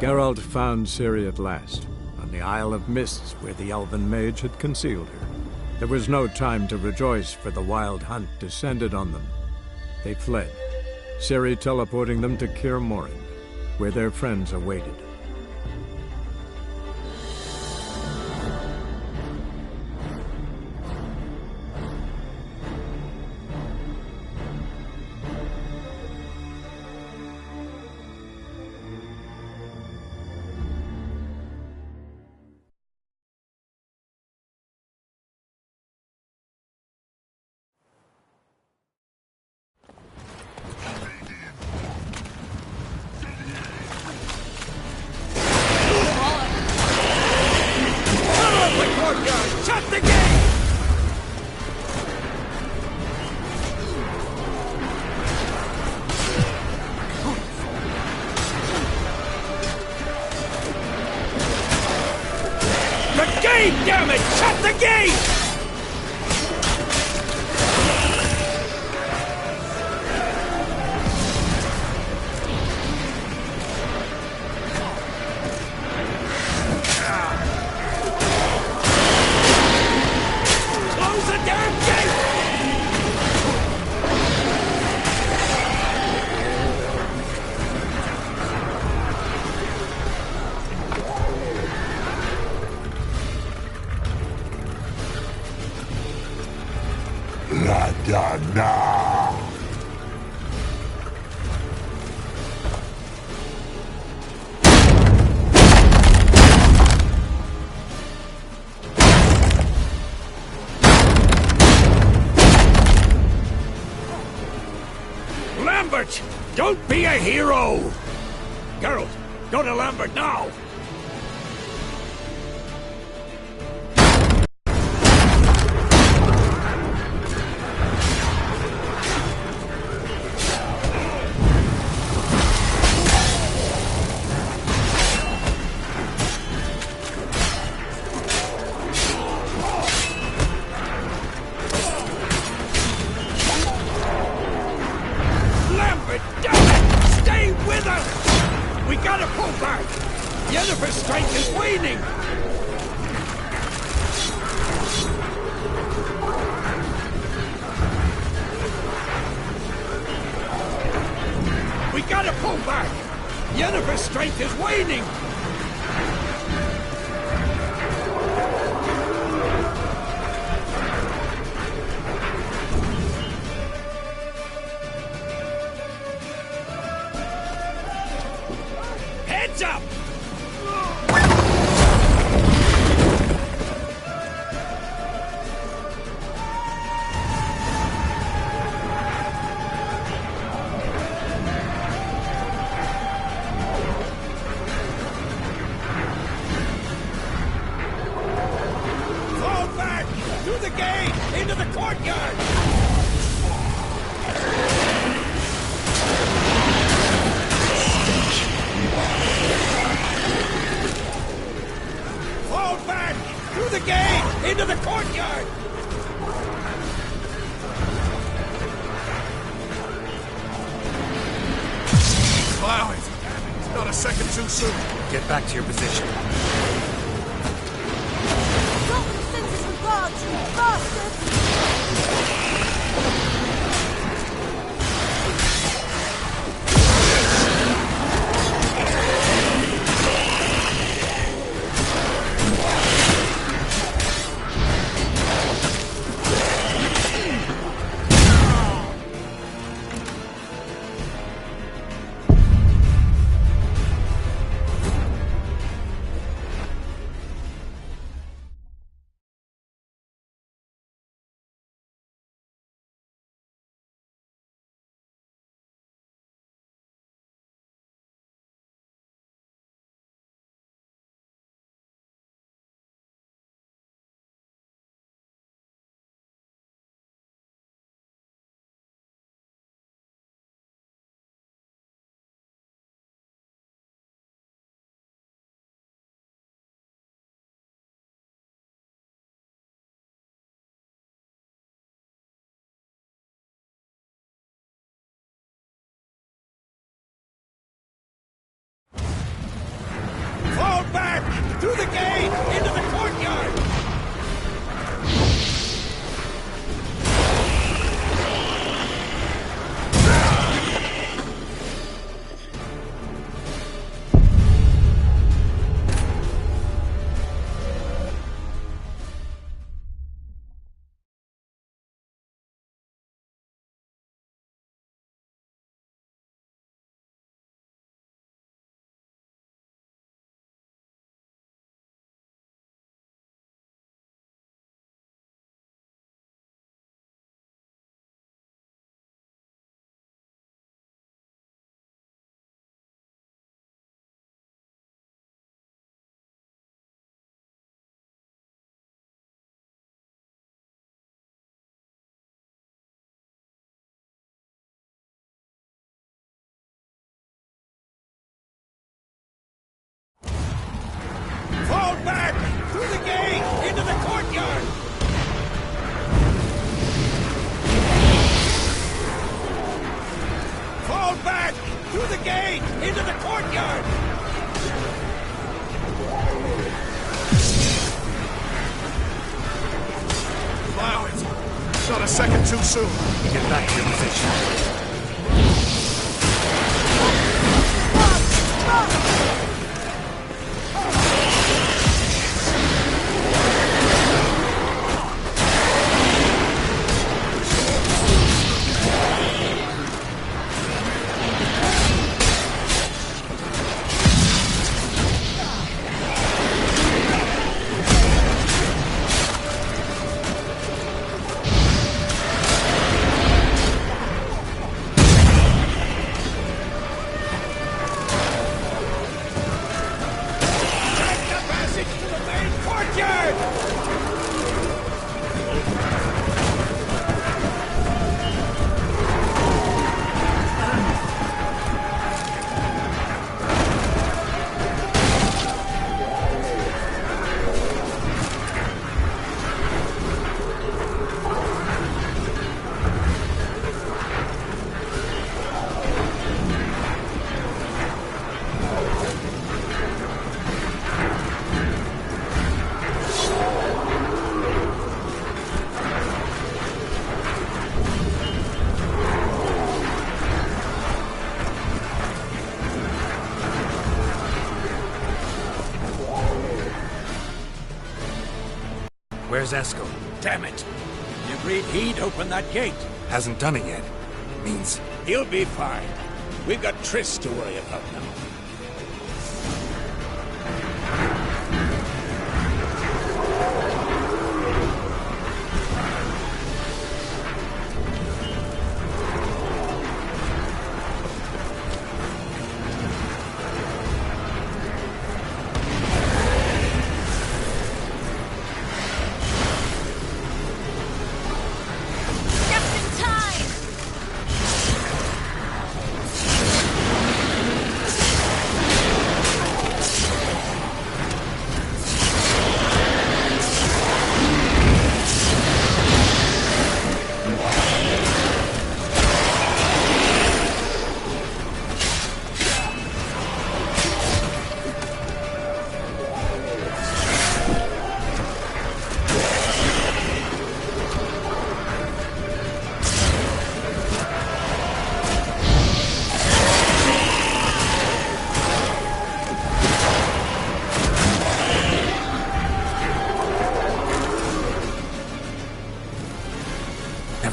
Geralt found Ciri at last, on the Isle of Mists where the elven mage had concealed her. There was no time to rejoice, for the wild hunt descended on them. They fled, Ciri teleporting them to Kaer Morhen, where their friends awaited. Shut the gate! The gate, damn it! Shut the gate! Lambert! Don't be a hero! Geralt, go to Lambert now! We gotta pull back! Yennefer's strength is waning! We gotta pull back! Yennefer's strength is waning! Heads up! Fall back! Through the gate! Into the courtyard! Fall back! Through the gate! Into the courtyard! Allow it! Not a second too soon! Get back to your position. Don't send us regards, you bastard! Through the gate! Into the courtyard! Fall back! Through the gate! Into the courtyard! Flowers! Not a second too soon. Get back to your position. Where's Eskel? Damn it! He agreed he'd open that gate. Hasn't done it yet. Means He'll be fine. We've got Triss to worry about now.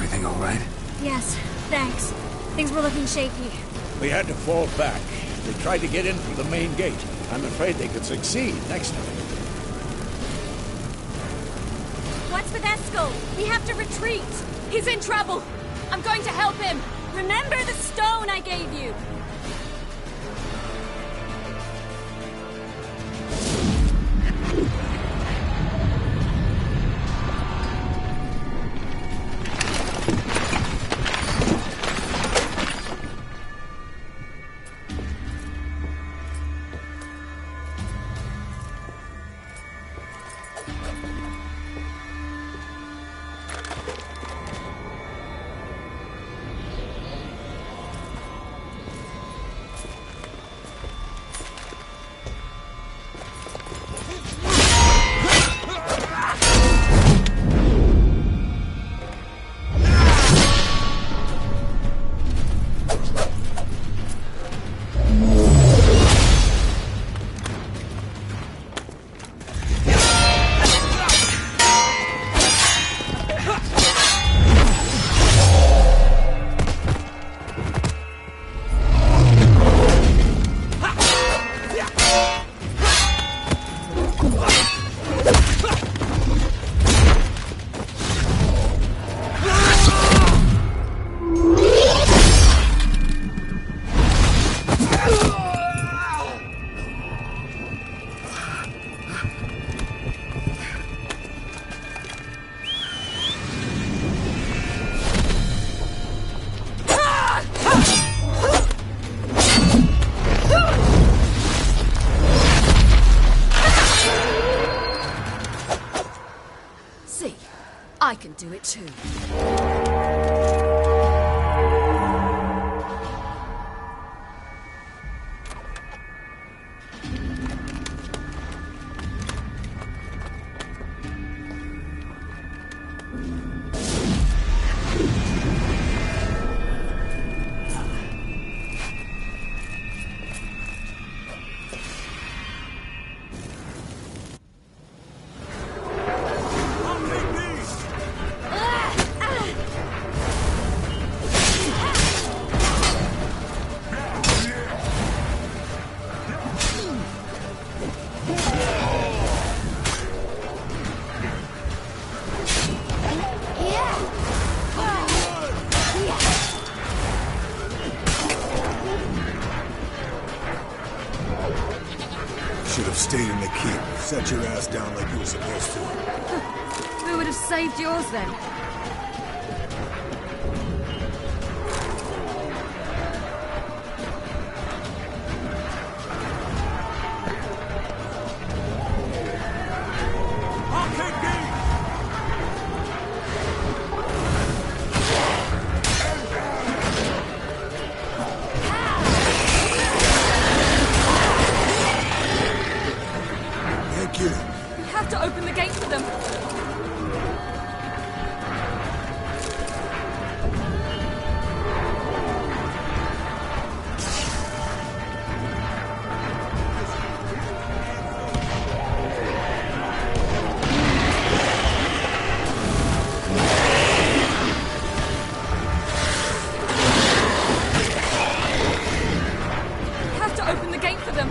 everything all right? Yes, thanks. Things were looking shaky. We had to fall back. They tried to get in through the main gate. I'm afraid they could succeed next time. What's with Eskel? We have to retreat. He's in trouble. I'm going to help him. Remember the stone I gave you. I can do it too. Should have stayed in the keep. Set your ass down like you were supposed to. Who would have saved yours then? Thank you. We have to open the gate for them. We have to open the gate for them.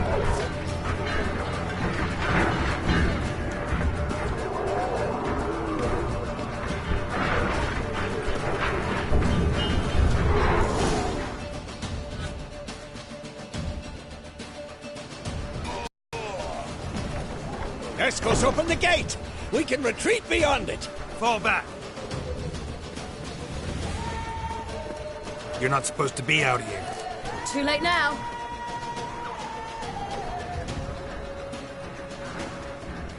Escos, open the gate! We can retreat beyond it! Fall back. You're not supposed to be out here. Too late now.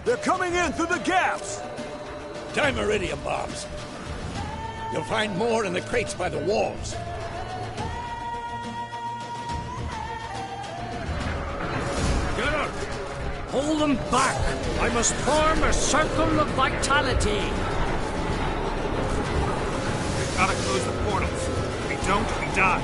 They're coming in through the gaps! Dimeridium bombs. You'll find more in the crates by the walls. Get out! Hold them back! I must form a circle of vitality! We've gotta close the portals. If we don't, we die.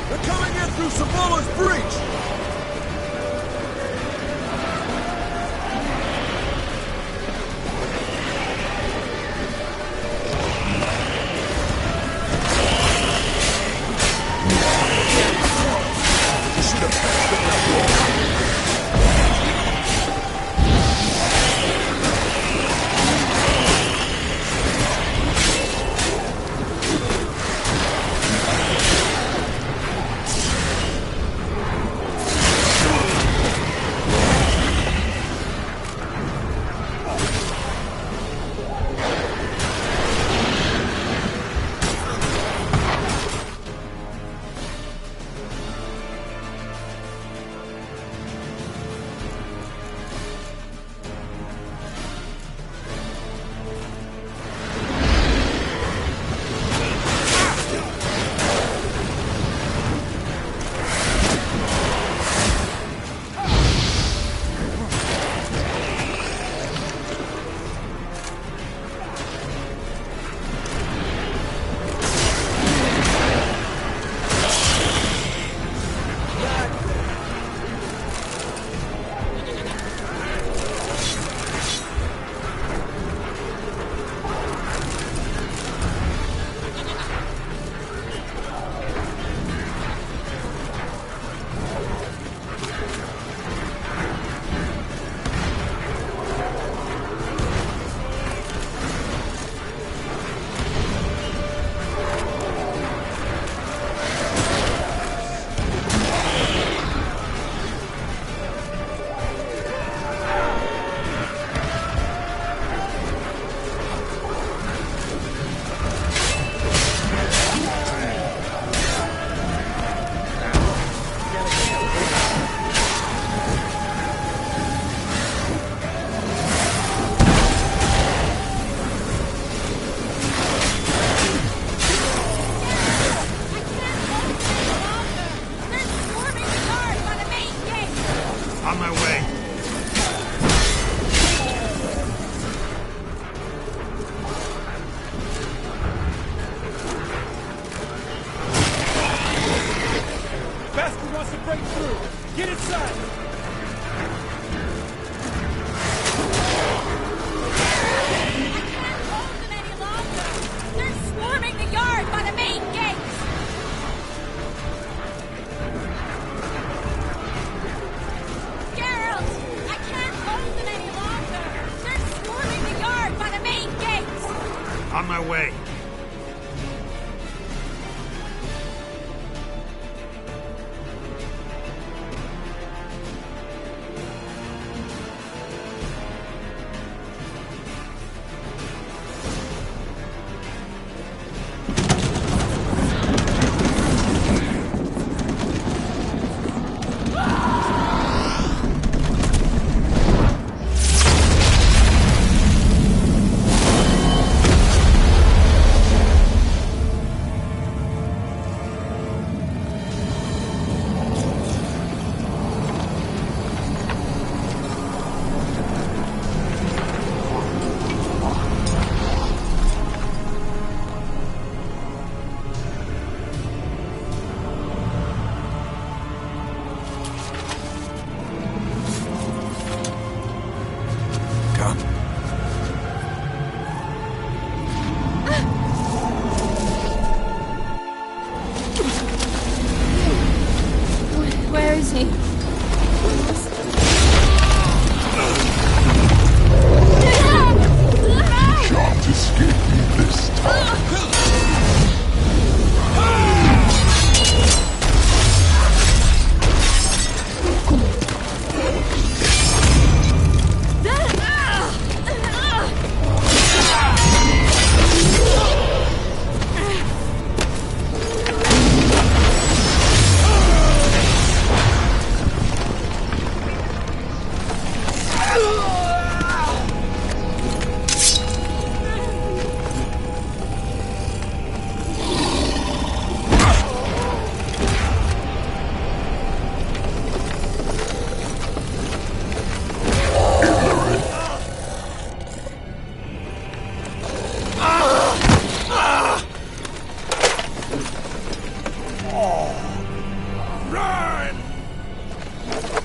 They're coming in through Savola's breach! You should have passed the On my way. Where is he? Can't escape me this time.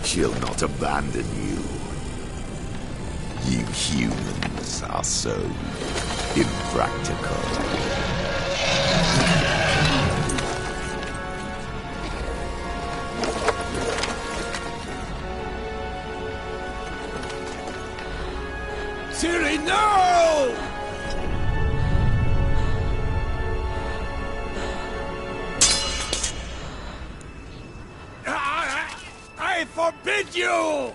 She'll not abandon you. You humans are so impractical. Ciri, no! I forbid you!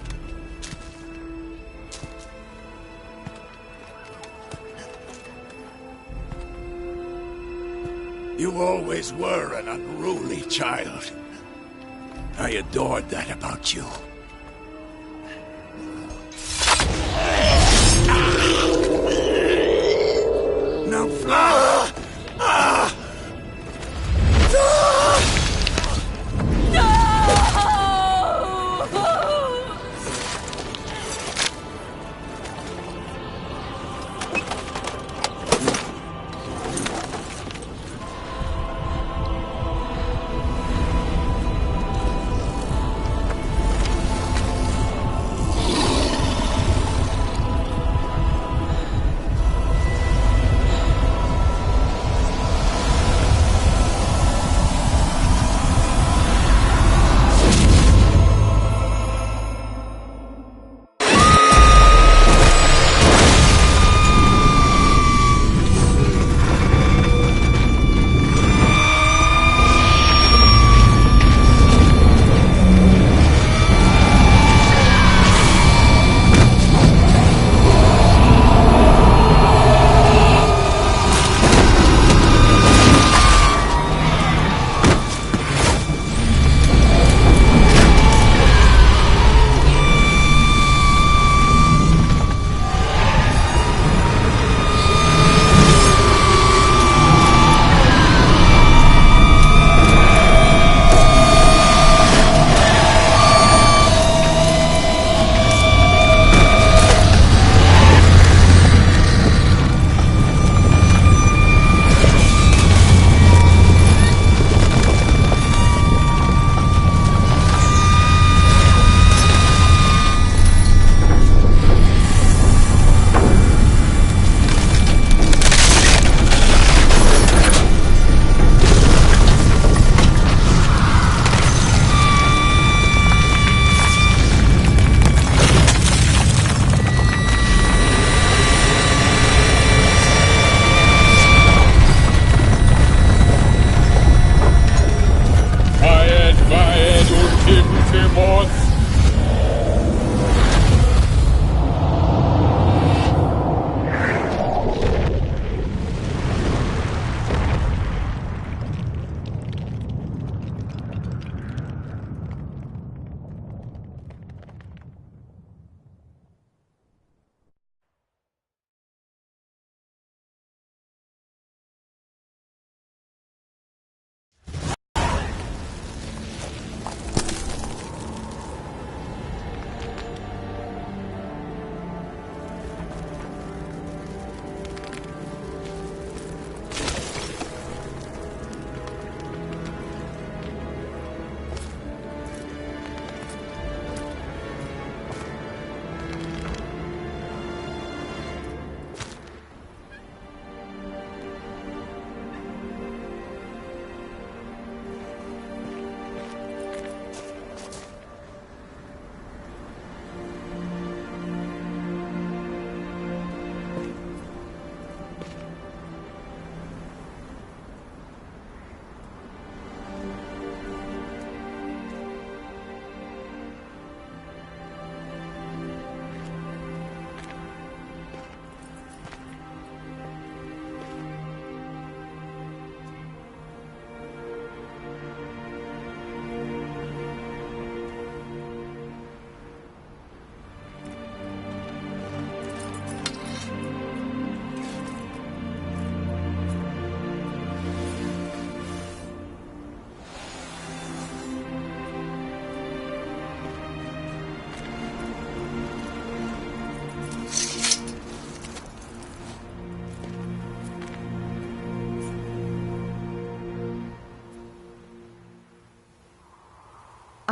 You always were an unruly child. I adored that about you. Now fly!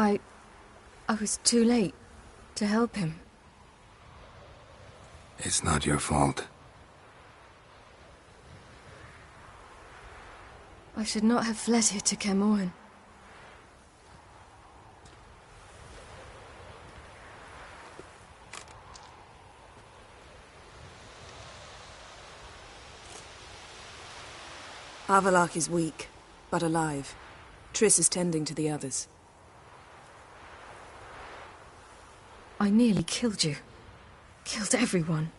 I was too late to help him. It's not your fault. I should not have fled here to Camoran. Avalak is weak, but alive. Triss is tending to the others. I nearly killed you. Killed everyone.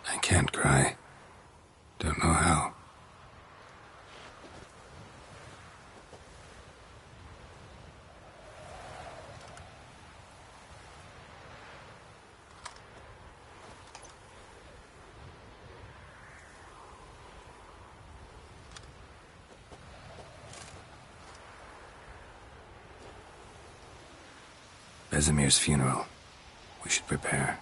I can't cry. Don't know how. Bezimir's funeral. We should prepare.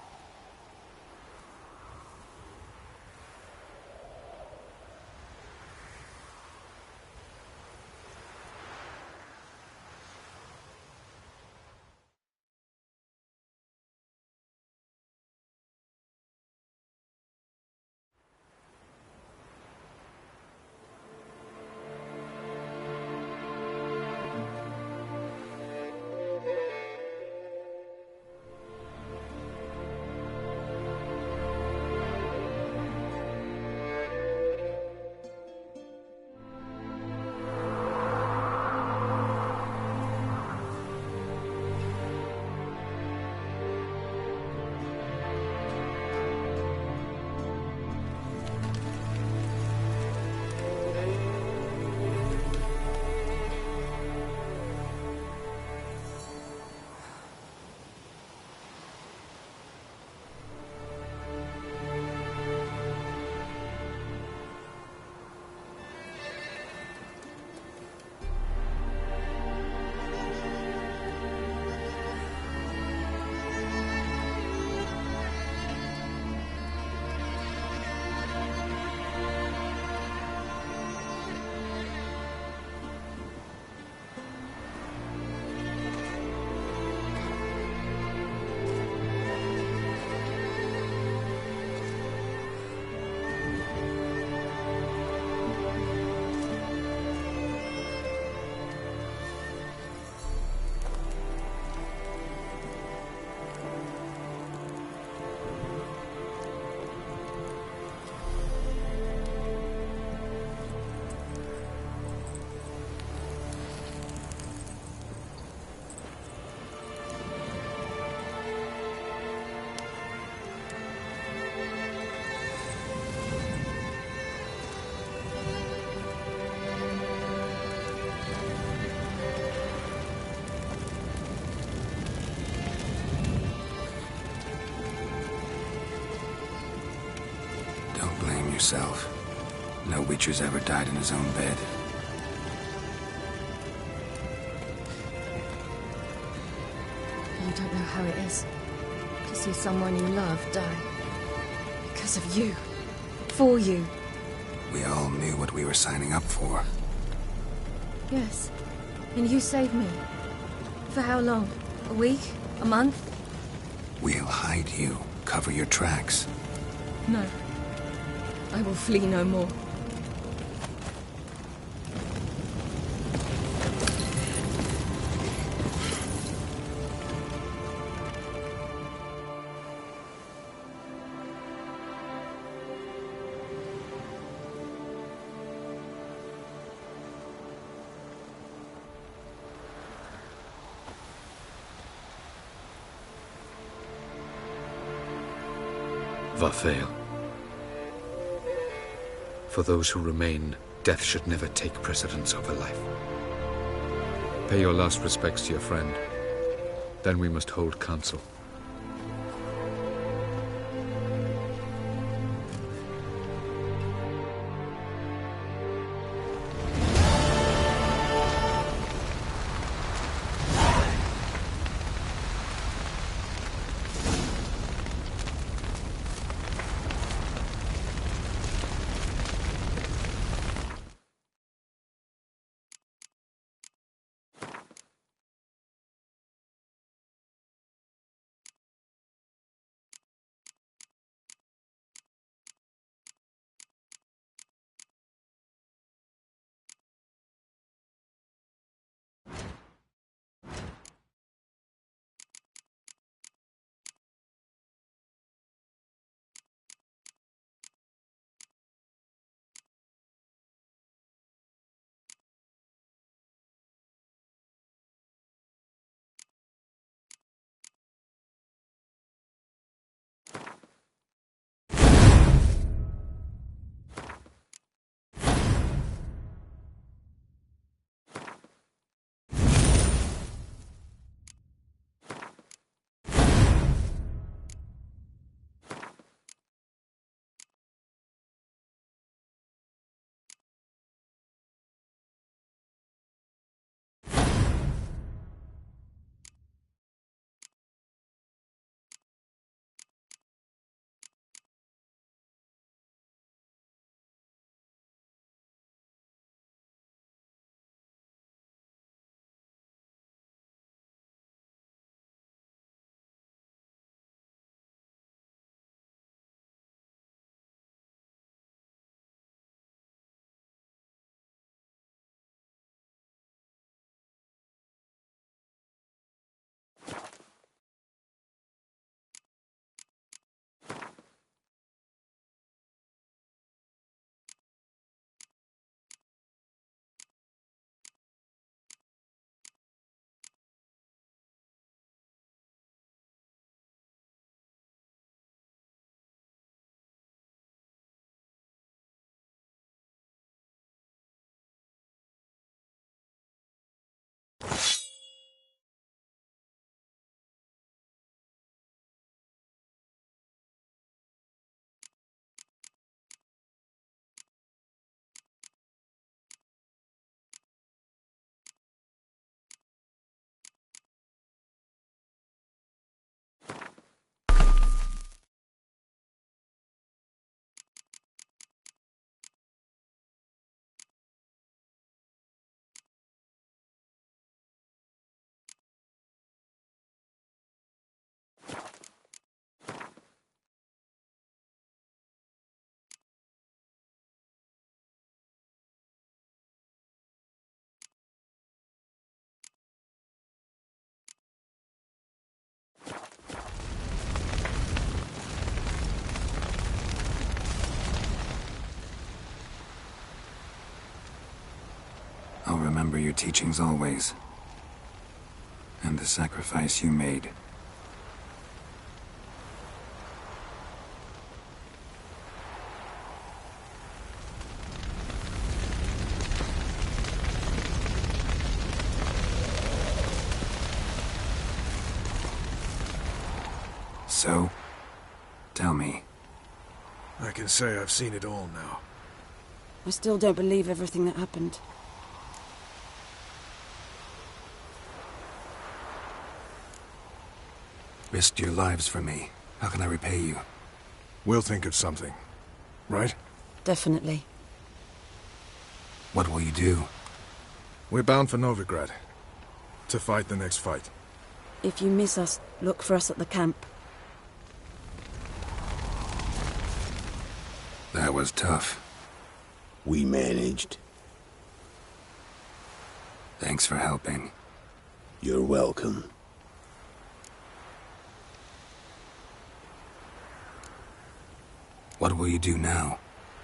Yourself. No Witcher's ever died in his own bed. You don't know how it is to see someone you love die. Because of you. For you. We all knew what we were signing up for. Yes. And you saved me. For how long? A week? A month? We'll hide you. Cover your tracks. No. I will flee no more. Vafail. For those who remain, death should never take precedence over life. Pay your last respects to your friend. Then we must hold council. I'll remember your teachings always. And the sacrifice you made. So, tell me. I can say I've seen it all now. I still don't believe everything that happened. Risked your lives for me. How can I repay you? We'll think of something. Right? Definitely. What will you do? We're bound for Novigrad. To fight the next fight. If you miss us, look for us at the camp. That was tough. We managed. Thanks for helping. You're welcome. What will you do now?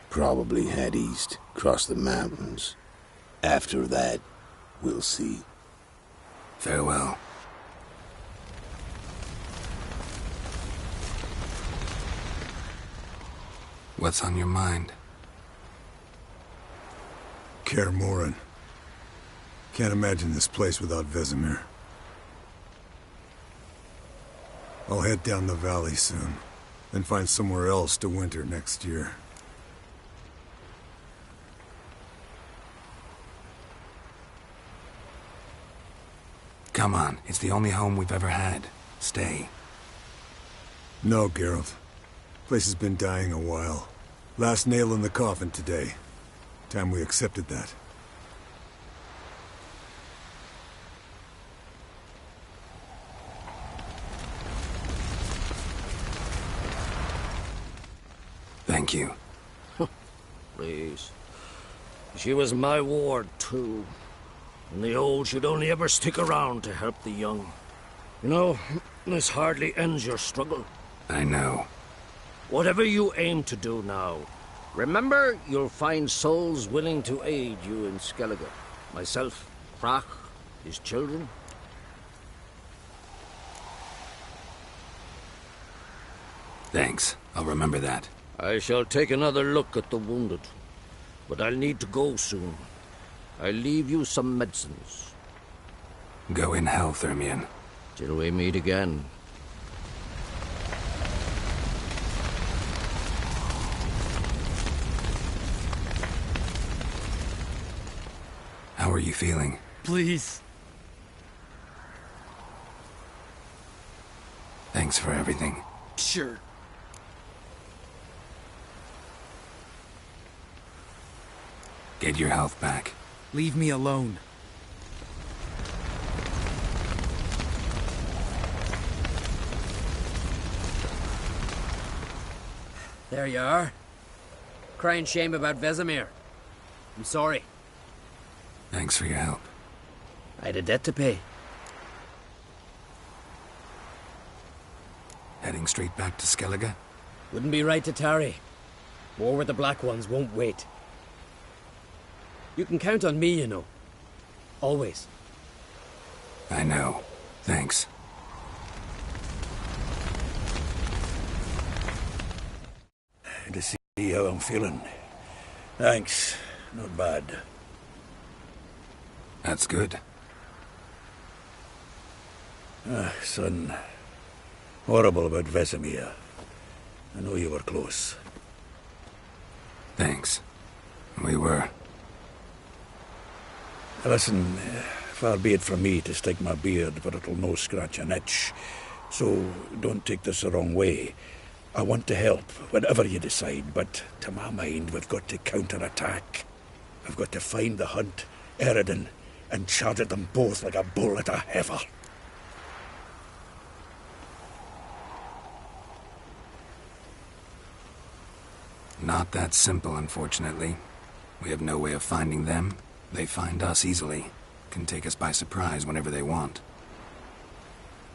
Probably head east, cross the mountains. After that, we'll see. Farewell. What's on your mind? Kaer Morhen. Can't imagine this place without Vesemir. I'll head down the valley soon, then find somewhere else to winter next year. Come on, it's the only home we've ever had. Stay. No, Geralt. Place has been dying a while. Last nail in the coffin today. Time we accepted that. Thank you. Please. She was my ward, too. And the old should only ever stick around to help the young. You know, this hardly ends your struggle. I know. Whatever you aim to do now, remember you'll find souls willing to aid you in Skellige. Myself, Frach, his children. Thanks. I'll remember that. I shall take another look at the wounded. But I'll need to go soon. I'll leave you some medicines. Go in hell, Thermian. Till we meet again. How are you feeling? Please. Thanks for everything. Sure. Get your health back. Leave me alone. There you are. Crying shame about Vesemir. I'm sorry. Thanks for your help. I had a debt to pay. Heading straight back to Skellige? Wouldn't be right to tarry. War with the Black Ones won't wait. You can count on me, you know. Always. I know. Thanks. To see how I'm feeling. Thanks. Not bad. That's good. Son. Horrible about Vesemir. I know you were close. Thanks. We were. Listen, far be it from me to stick my beard, but it'll no scratch an itch. So don't take this the wrong way. I want to help, whatever you decide, but to my mind, we've got to counter-attack. We've got to find the Hunt, Eredin, and charge at them both like a bull at a heifer. Not that simple, unfortunately. We have no way of finding them. They find us easily. Can take us by surprise whenever they want.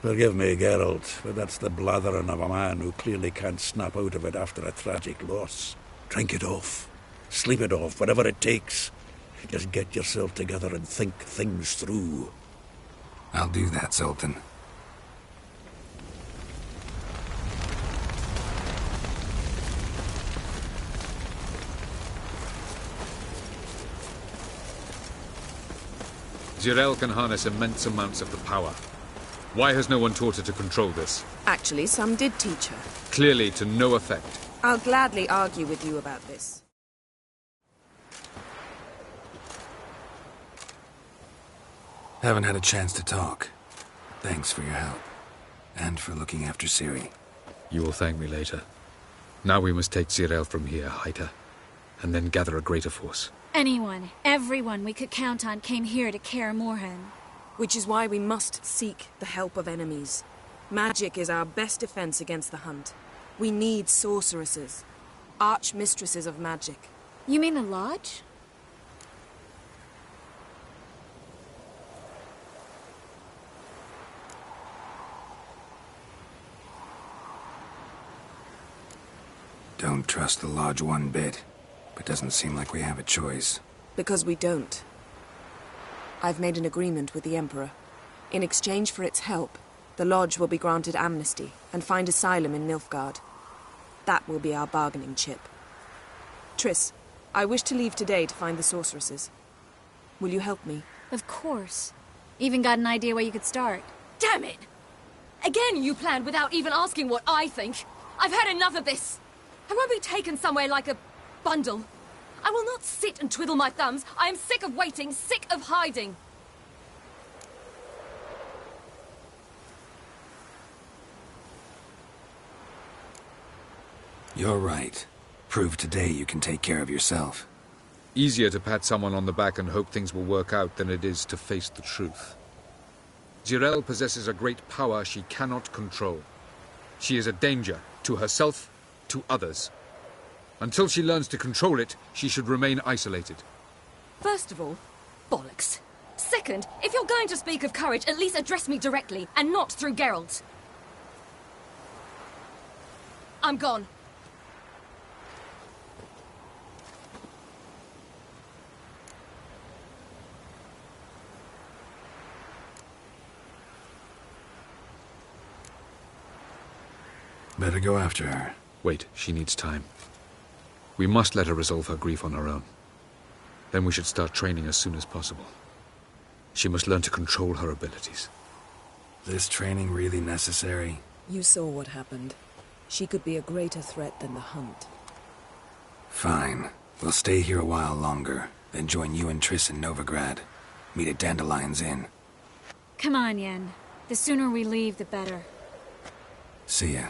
Forgive me, Geralt, but that's the blathering of a man who clearly can't snap out of it after a tragic loss. Drink it off. Sleep it off, whatever it takes. Just get yourself together and think things through. I'll do that, Sultan. Zirael can harness immense amounts of the power. Why has no one taught her to control this? Actually, some did teach her. Clearly to no effect. I'll gladly argue with you about this. Haven't had a chance to talk. Thanks for your help. And for looking after Ciri. You will thank me later. Now we must take Zirael from here, hide her, and then gather a greater force. Anyone, everyone we could count on came here to Kaer Morhen. Which is why we must seek the help of enemies. Magic is our best defense against the Hunt. We need sorceresses. Archmistresses of magic. You mean the Lodge? Don't trust the Lodge one bit, but doesn't seem like we have a choice. Because we don't. I've made an agreement with the Emperor. In exchange for its help, the Lodge will be granted amnesty and find asylum in Nilfgaard. That will be our bargaining chip. Triss, I wish to leave today to find the sorceresses. Will you help me? Of course. Even got an idea where you could start. Damn it! Again you planned without even asking what I think. I've had enough of this. I won't be taken somewhere like a bundle. I will not sit and twiddle my thumbs. I am sick of waiting, sick of hiding. You're right. Prove today you can take care of yourself. Easier to pat someone on the back and hope things will work out than it is to face the truth. Zirael possesses a great power she cannot control. She is a danger to herself, to others. Until she learns to control it, she should remain isolated. First of all, bollocks. Second, if you're going to speak of courage, at least address me directly, and not through Geralt. I'm gone. Better go after her. Wait, she needs time. We must let her resolve her grief on her own. Then we should start training as soon as possible. She must learn to control her abilities. This training really necessary? You saw what happened. She could be a greater threat than the Hunt. Fine. We'll stay here a while longer, then join you and Triss in Novigrad. Meet at Dandelion's Inn. Come on, Yen. The sooner we leave, the better. See ya.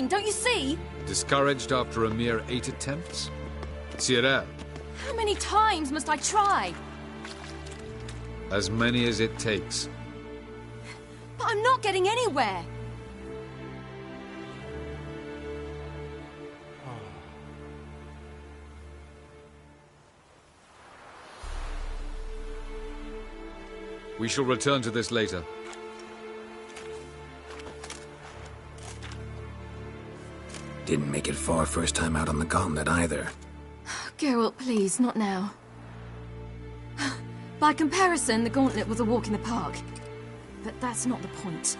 Don't you see? Discouraged after a mere 8 attempts? Zirael. How many times must I try? As many as it takes. But I'm not getting anywhere. We shall return to this later. Didn't make it far first time out on the gauntlet either. Geralt, please, not now. By comparison, the gauntlet was a walk in the park. But that's not the point.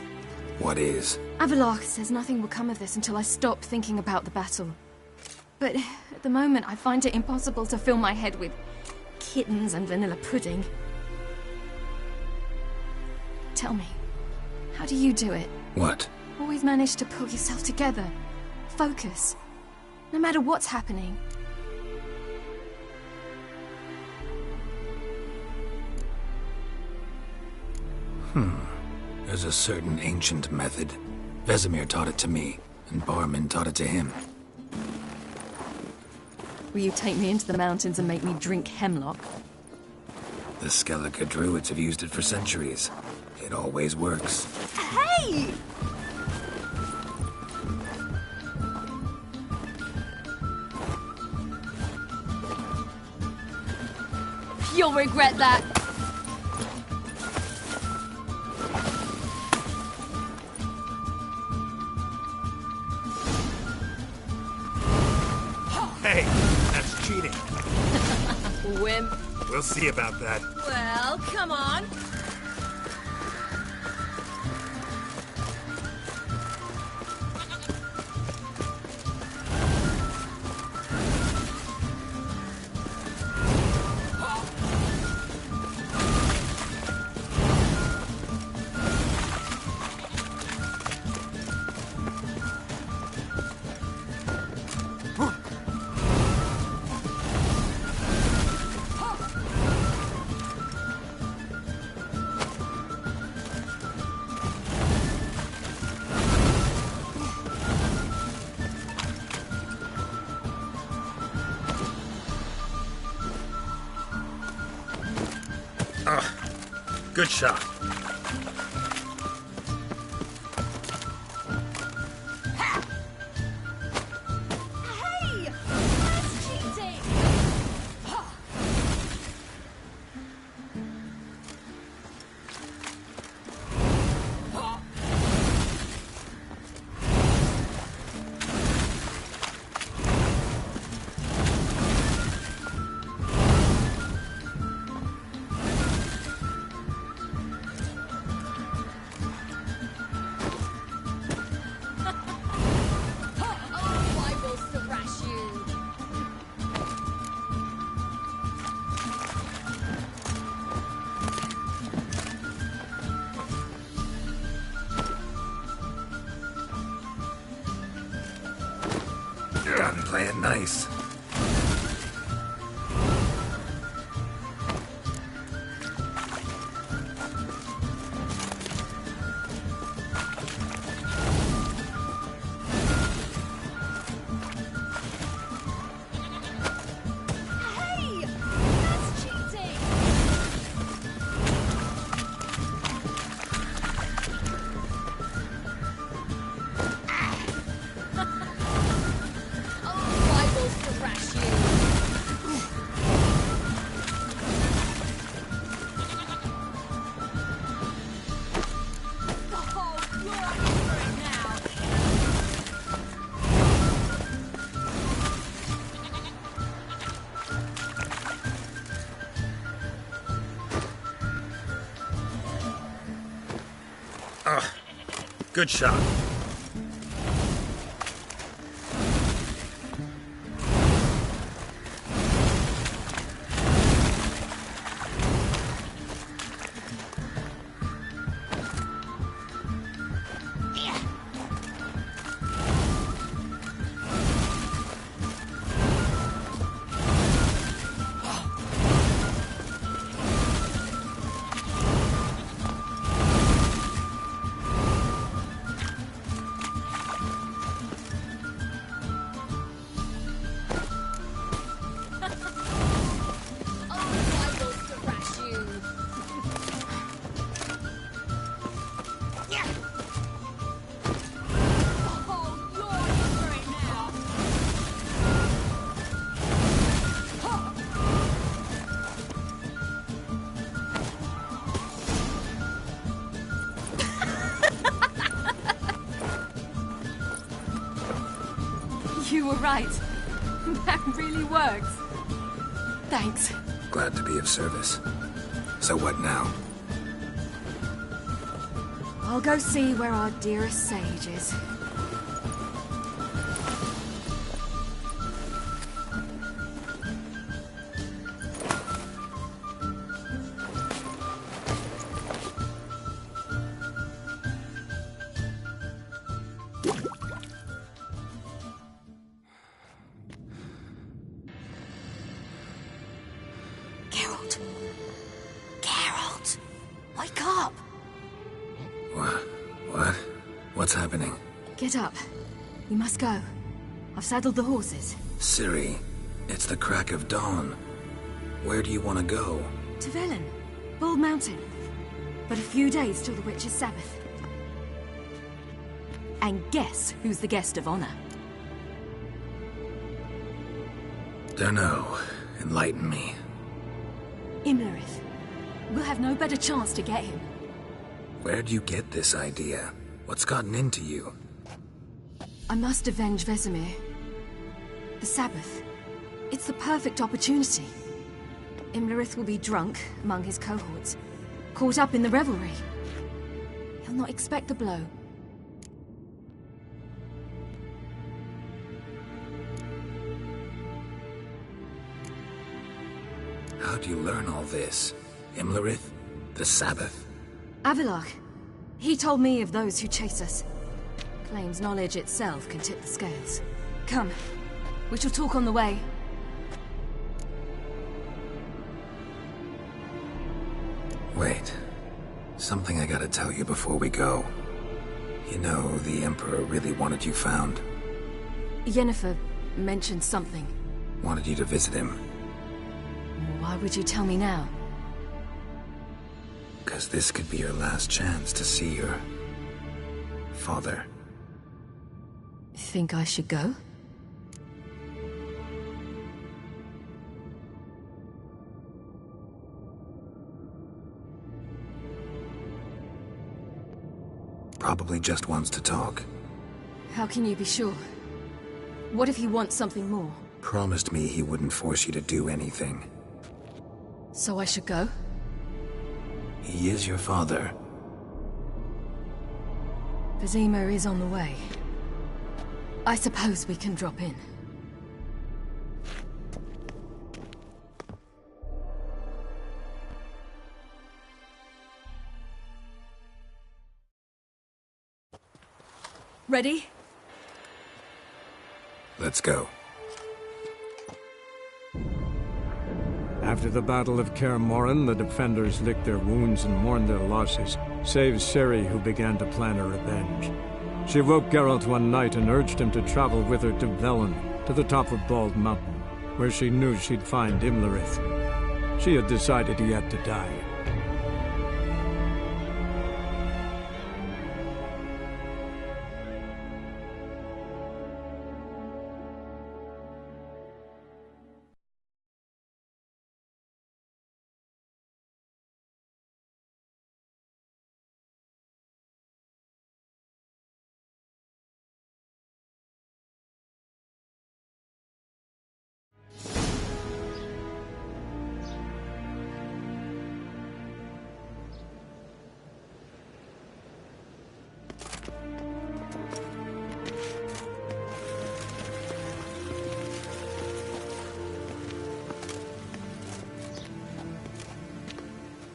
What is? Avallac'h says nothing will come of this until I stop thinking about the battle. But at the moment, I find it impossible to fill my head with kittens and vanilla pudding. Tell me, how do you do it? What? Always manage to pull yourself together. Focus. No matter what's happening. There's a certain ancient method. Vesemir taught it to me, and Barman taught it to him. Will you take me into the mountains and make me drink hemlock? The Skellige druids have used it for centuries. It always works. Hey! You'll regret that. Hey, that's cheating. Wimp. We'll see about that. Well, come on. Good shot. Hey! That's cheating! Gotta play it nice. Hey! That's cheating! Good shot. You were right. That really works. Thanks. Glad to be of service. So what now? I'll go see where our dearest sage is. Geralt. Geralt. Wake up. What? What's happening? Get up. We must go. I've saddled the horses. Ciri, it's the crack of dawn. Where do you want to go? To Velen. Bald Mountain. But a few days till the Witch's Sabbath. And guess who's the guest of honor? Dunno. Enlighten me. Imlerith. We'll have no better chance to get him. Where'd you get this idea? What's gotten into you? I must avenge Vesemir. The Sabbath. It's the perfect opportunity. Imlerith will be drunk among his cohorts, caught up in the revelry. He'll not expect the blow. How'd you learn all this? Imlerith? The Sabbath? Avilarch. He told me of those who chase us. Claims knowledge itself can tip the scales. Come. We shall talk on the way. Wait. Something I gotta tell you before we go. You know, the Emperor really wanted you found. Yennefer mentioned something. Wanted you to visit him. Why would you tell me now? Because this could be your last chance to see your father. Think I should go? Probably just wants to talk. How can you be sure? What if he wants something more? Promised me he wouldn't force you to do anything. So I should go? He is your father. Vesemir is on the way. I suppose we can drop in. Ready? Let's go. After the Battle of Kaer Morhen, the defenders licked their wounds and mourned their losses, save Ciri, who began to plan a revenge. She woke Geralt one night and urged him to travel with her to Velen, to the top of Bald Mountain, where she knew she'd find Imlerith. She had decided he had to die.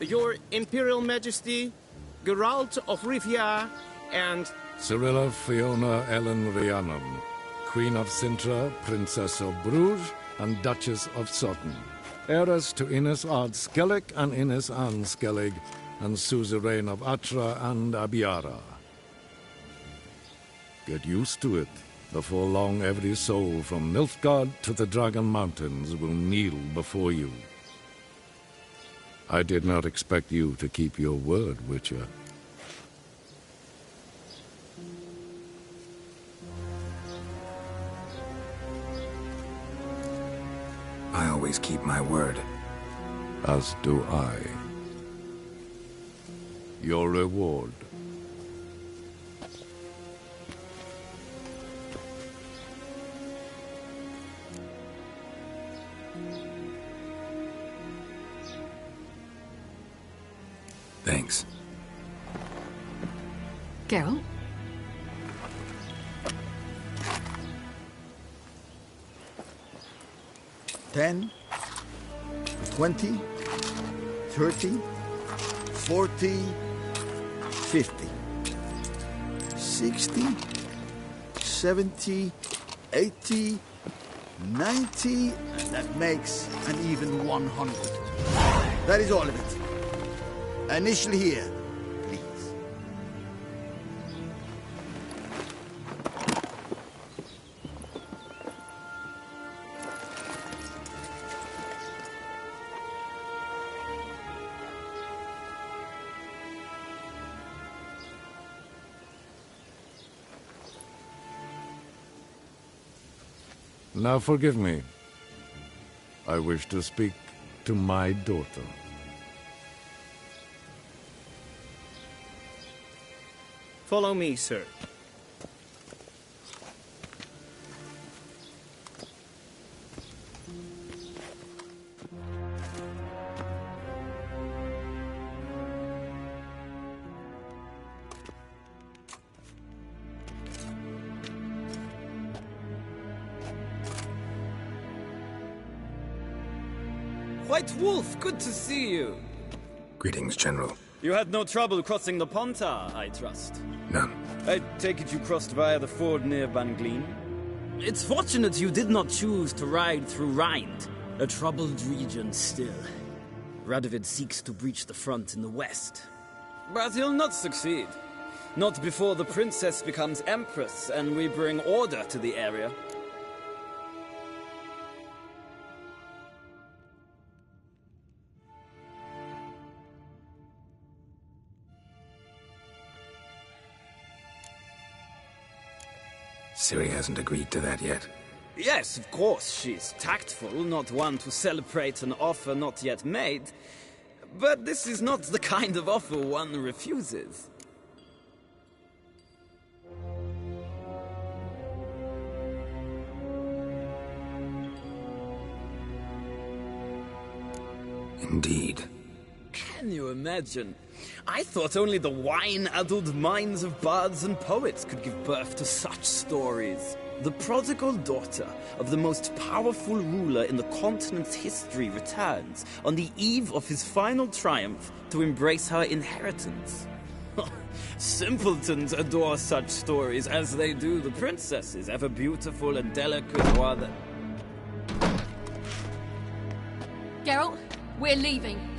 Your Imperial Majesty, Geralt of Rivia, and... Cirilla Fiona Ellen Rhiannon, Queen of Sintra, Princess of Bruges, and Duchess of Sutton. Heiress to Innes Ard Skellig and Innes Anne Skellig, and suzerain of Atra and Abiara. Get used to it. Before long, every soul from Nilfgaard to the Dragon Mountains will kneel before you. I did not expect you to keep your word, Witcher. I always keep my word. As do I. Your reward. Thanks. Geralt? $10, $20, $30, $40, $50, $60, $70, $80, $90, and that makes an even $100. That is all of it. Initial here, please. Now forgive me. I wish to speak to my daughter. Follow me, sir. White Wolf, good to see you. Greetings, General. You had no trouble crossing the Ponta, I trust. None. I take it you crossed via the ford near Bangleen? It's fortunate you did not choose to ride through Rind, a troubled region still. Radovid seeks to breach the front in the west. But he'll not succeed. Not before the princess becomes empress and we bring order to the area. Ciri hasn't agreed to that yet. Yes, of course, she's tactful, not one to celebrate an offer not yet made. But this is not the kind of offer one refuses. Indeed. Can you imagine? I thought only the wine-addled minds of bards and poets could give birth to such stories. The prodigal daughter of the most powerful ruler in the continent's history returns on the eve of his final triumph to embrace her inheritance. Simpletons adore such stories as they do the princesses, ever beautiful and delicate while the... Geralt, we're leaving.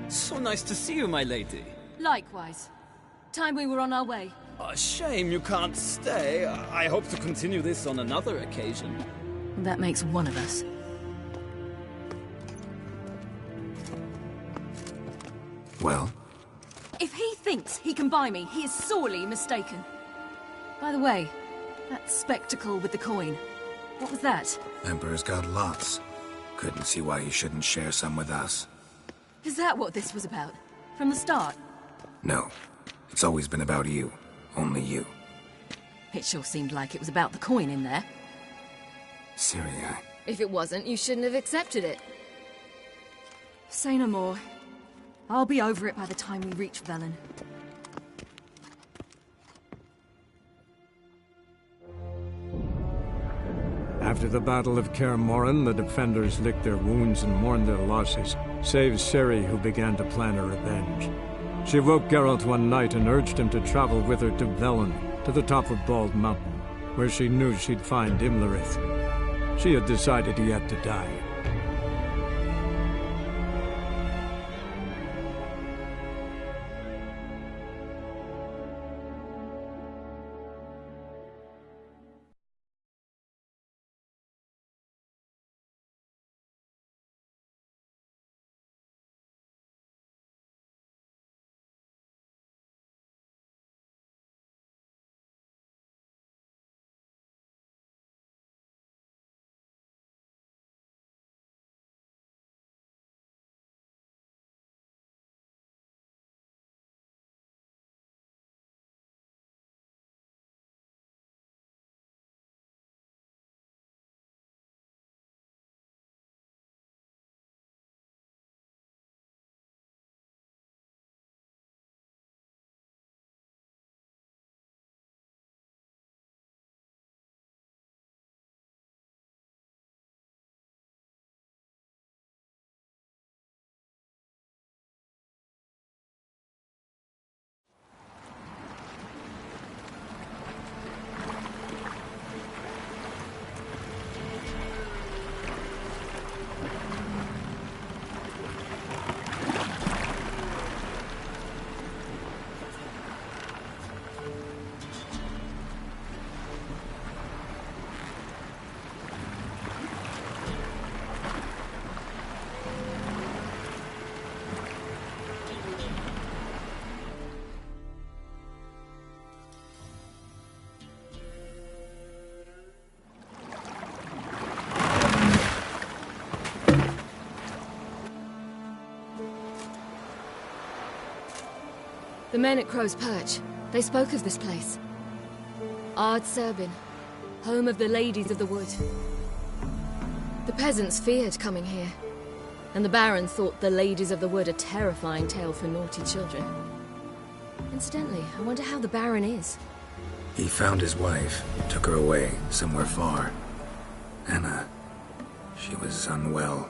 So nice to see you, my lady. Likewise. Time we were on our way. A shame you can't stay. I hope to continue this on another occasion. That makes one of us. Well? If he thinks he can buy me, he is sorely mistaken. By the way, that spectacle with the coin, what was that? Emperor's got lots. Couldn't see why he shouldn't share some with us. Is that what this was about? From the start? No. It's always been about you. Only you. It sure seemed like it was about the coin in there. Ciri, If it wasn't, you shouldn't have accepted it. Say no more. I'll be over it by the time we reach Velen. After the Battle of Kaer Morhen, the defenders licked their wounds and mourned their losses, save Ciri, who began to plan her revenge. She woke Geralt one night and urged him to travel with her to Velen, to the top of Bald Mountain, where she knew she'd find Imlerith. She had decided he had to die. The men at Crow's Perch, they spoke of this place. Ard Serbin, home of the Ladies of the Wood. The peasants feared coming here, and the Baron thought the Ladies of the Wood a terrifying tale for naughty children. Incidentally, I wonder how the Baron is. He found his wife, took her away, somewhere far. Anna, she was unwell.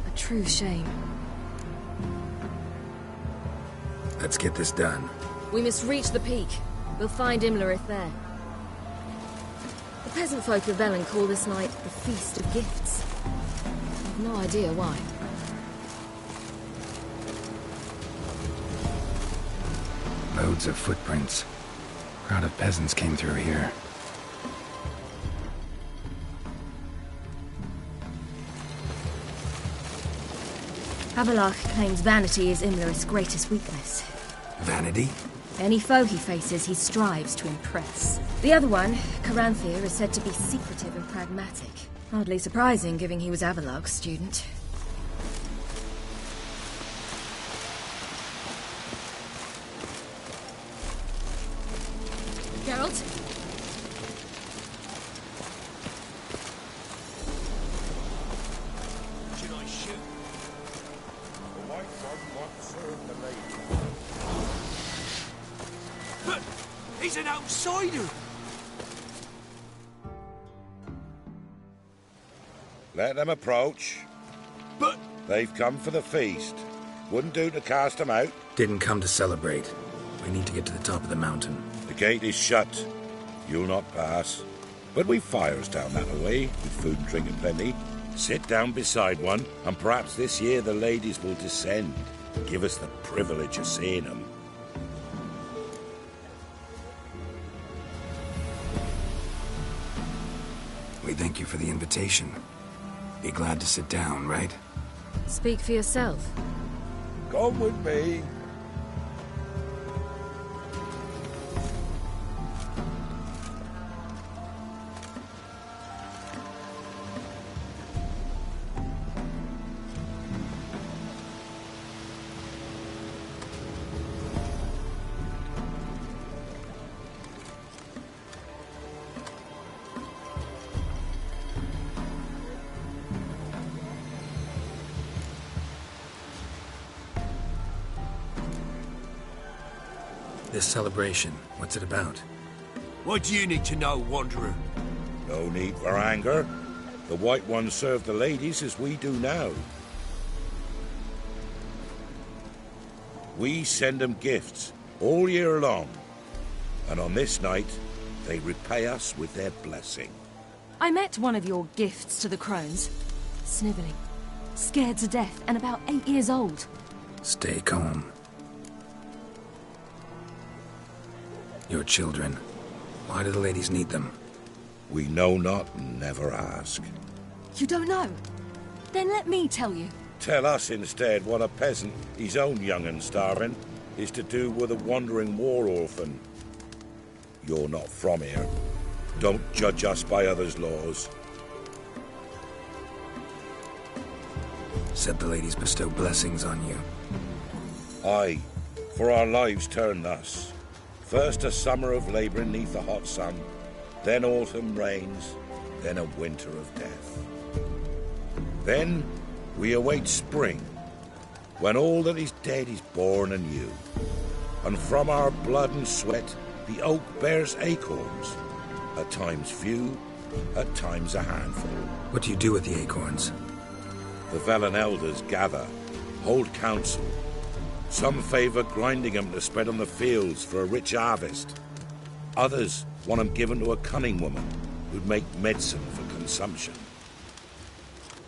A true shame. Let's get this done. We must reach the peak. We'll find Imlerith there. The peasant folk of Velen call this night the Feast of Gifts. I've no idea why. Loads of footprints. Crowd of peasants came through here. Avalach claims vanity is Imlerith's greatest weakness. Vanity? Any foe he faces, he strives to impress. The other one, Caranthir, is said to be secretive and pragmatic. Hardly surprising, given he was Avalach's student. Geralt? Should I shoot? The white one won't serve the lady. But he's an outsider! Let them approach. But... They've come for the feast. Wouldn't do to cast them out. Didn't come to celebrate. We need to get to the top of the mountain. The gate is shut. You'll not pass. But we've fires down that way, with food and drink and plenty. Sit down beside one, and perhaps this year the ladies will descend. Give us the privilege of seeing them. We thank you for the invitation. Be glad to sit down, right? Speak for yourself. Come with me. This celebration, what's it about? What do you need to know, Wanderer? No need for anger. The White Ones serve the ladies as we do now. We send them gifts all year long. And on this night, they repay us with their blessing. I met one of your gifts to the crones. Snivelling. Scared to death and about 8 years old. Stay calm. Your children. Why do the ladies need them? We know not and never ask. You don't know? Then let me tell you. Tell us instead what a peasant, his own young and starving, is to do with a wandering war orphan. You're not from here. Don't judge us by others' laws. Said the ladies bestow blessings on you. Aye, for our lives turn thus. First a summer of labouring neath the hot sun, then autumn rains, then a winter of death. Then we await spring, when all that is dead is born anew. And from our blood and sweat the oak bears acorns, at times few, at times a handful. What do you do with the acorns? The Velen elders gather, hold council. Some favour grinding them to spread on the fields for a rich harvest. Others want them given to a cunning woman who'd make medicine for consumption.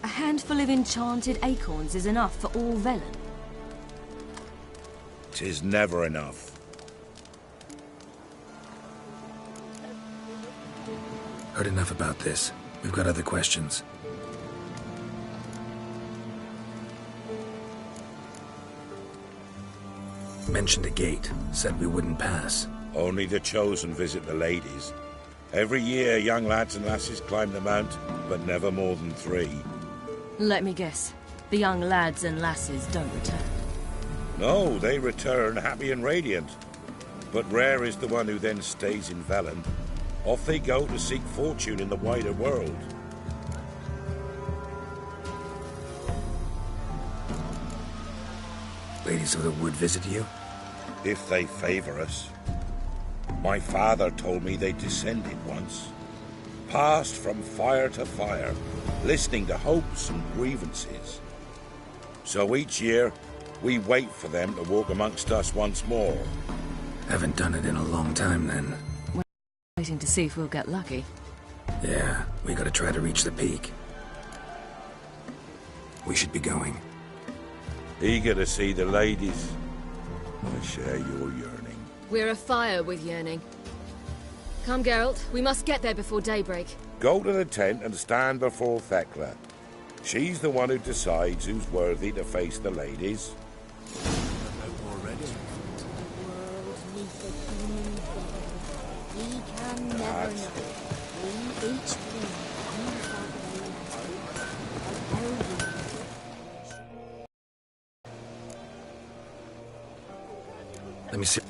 A handful of enchanted acorns is enough for all Velen. 'Tis never enough. Heard enough about this. We've got other questions. Mentioned a gate. Said we wouldn't pass. Only the chosen visit the ladies. Every year, young lads and lasses climb the mount, but never more than 3. Let me guess. The young lads and lasses don't return. No, they return happy and radiant. But rare is the one who then stays in Velen. Off they go to seek fortune in the wider world. Ladies of the Wood visit you? If they favor us. My father told me they descended once. Passed from fire to fire, listening to hopes and grievances. So each year, we wait for them to walk amongst us once more. Haven't done it in a long time, then. We're waiting to see if we'll get lucky. Yeah, we gotta try to reach the peak. We should be going. Eager to see the ladies. I share your yearning. We're afire with yearning. Come, Geralt. We must get there before daybreak. Go to the tent and stand before Thekla. She's the one who decides who's worthy to face the ladies. Let me see.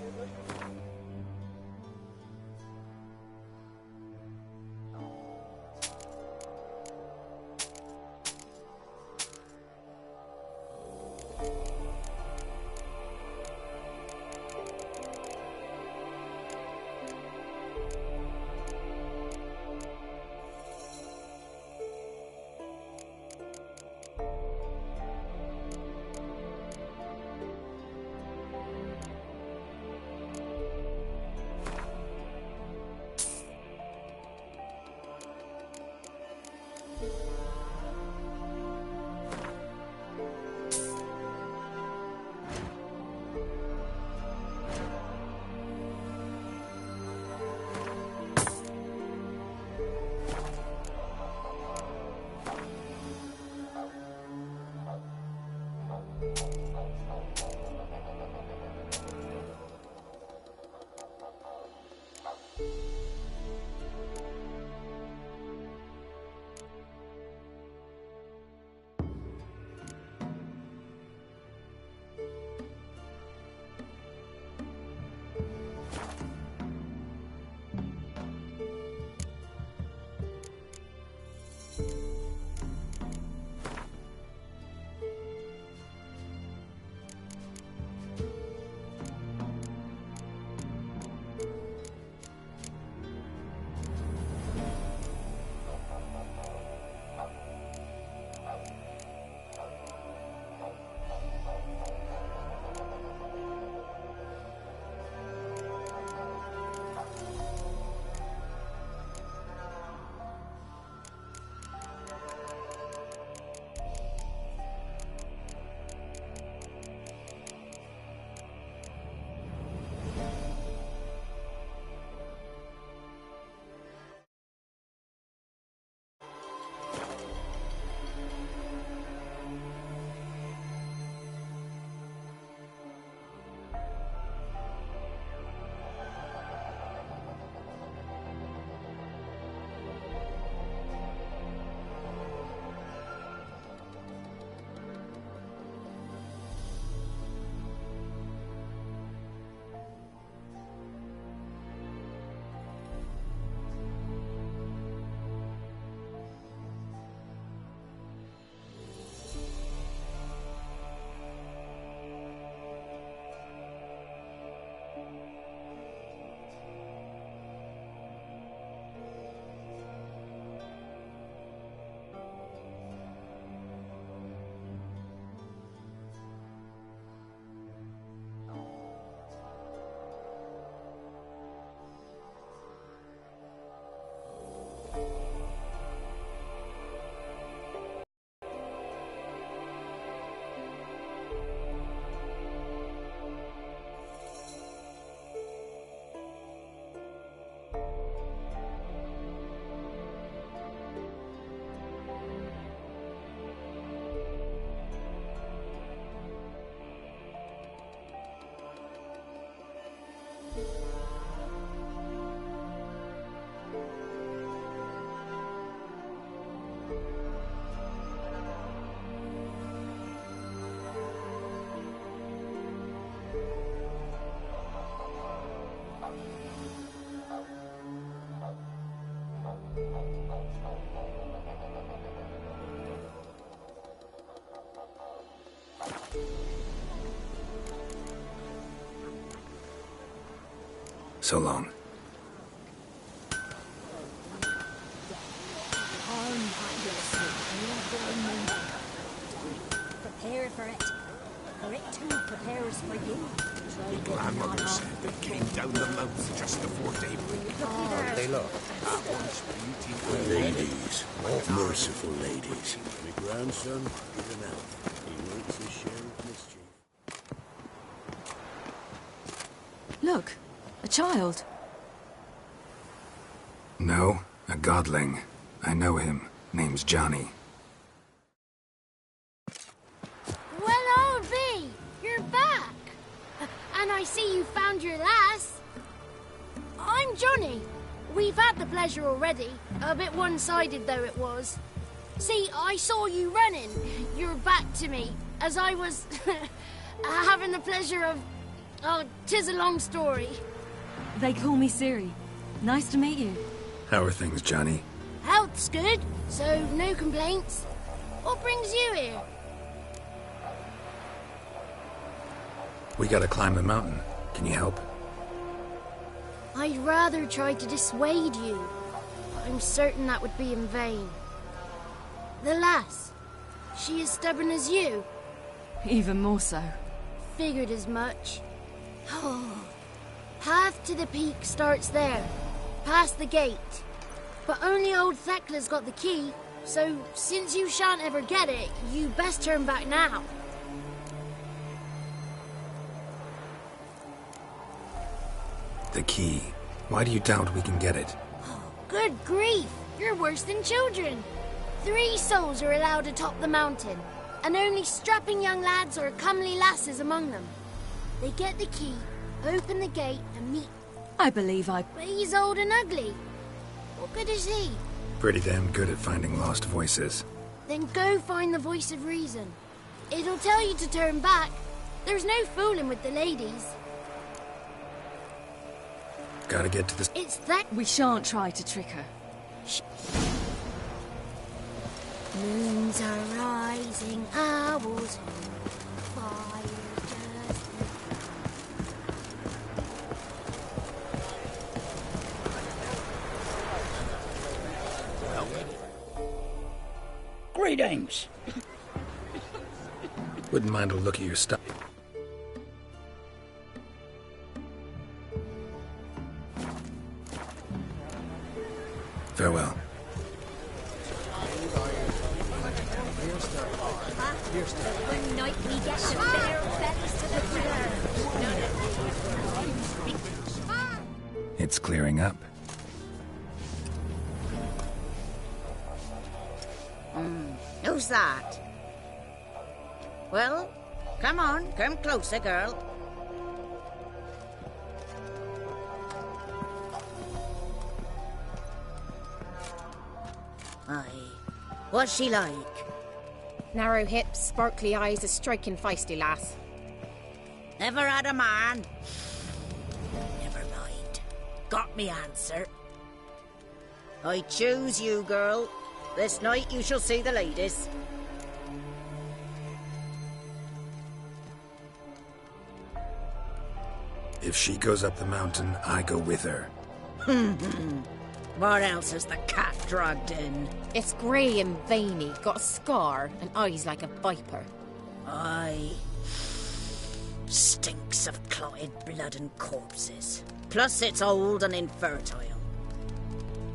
So long. Prepare for it. For it too prepares for you. Grandmother said they came down the mountain just before daybreak. They look. Ladies. Merciful ladies. My grandson is an elf. He works his share of mischief. Look, a child. No, a godling. I know him. Name's Johnny. Well, old B, you're back. And I see you found your lass. I'm Johnny. We've had the pleasure already. A bit one-sided though it was. See, I saw you running. Your back to me. As I was having the pleasure of... Oh, 'tis a long story. They call me Siri. Nice to meet you. How are things, Johnny? Health's good, so no complaints. What brings you here? We gotta climb the mountain. Can you help? I'd rather try to dissuade you. But I'm certain that would be in vain. The lass, she as stubborn as you? Even more so. Figured as much. Path to the peak starts there, past the gate. But only old Thekla's got the key, so since you shan't ever get it, you best turn back now. The key. Why do you doubt we can get it? Good grief, you're worse than children. 3 souls are allowed atop the mountain, and only strapping young lads or comely lasses among them. They get the key, open the gate, and meet. I believe I... But he's old and ugly. What good is he? Pretty damn good at finding lost voices. Then go find the voice of reason. It'll tell you to turn back. There's no fooling with the ladies. Gotta get to this... It's that... We shan't try to trick her. Moons are rising, owls fire just... Greetings. Wouldn't mind a look at your stuff. Farewell. One night we get the bare bellies to the ground. It's clearing up. Who's that? Well, come on, come closer, girl. Aye. What's she like? Narrow hips, sparkly eyes, a striking feisty lass. Never had a man? Never mind. Got me answer. I choose you, girl. This night you shall see the ladies. If she goes up the mountain, I go with her. What else is the cat dragged in? It's grey and veiny, got a scar, and eyes like a viper. Aye. Stinks of clotted blood and corpses. Plus it's old and infertile.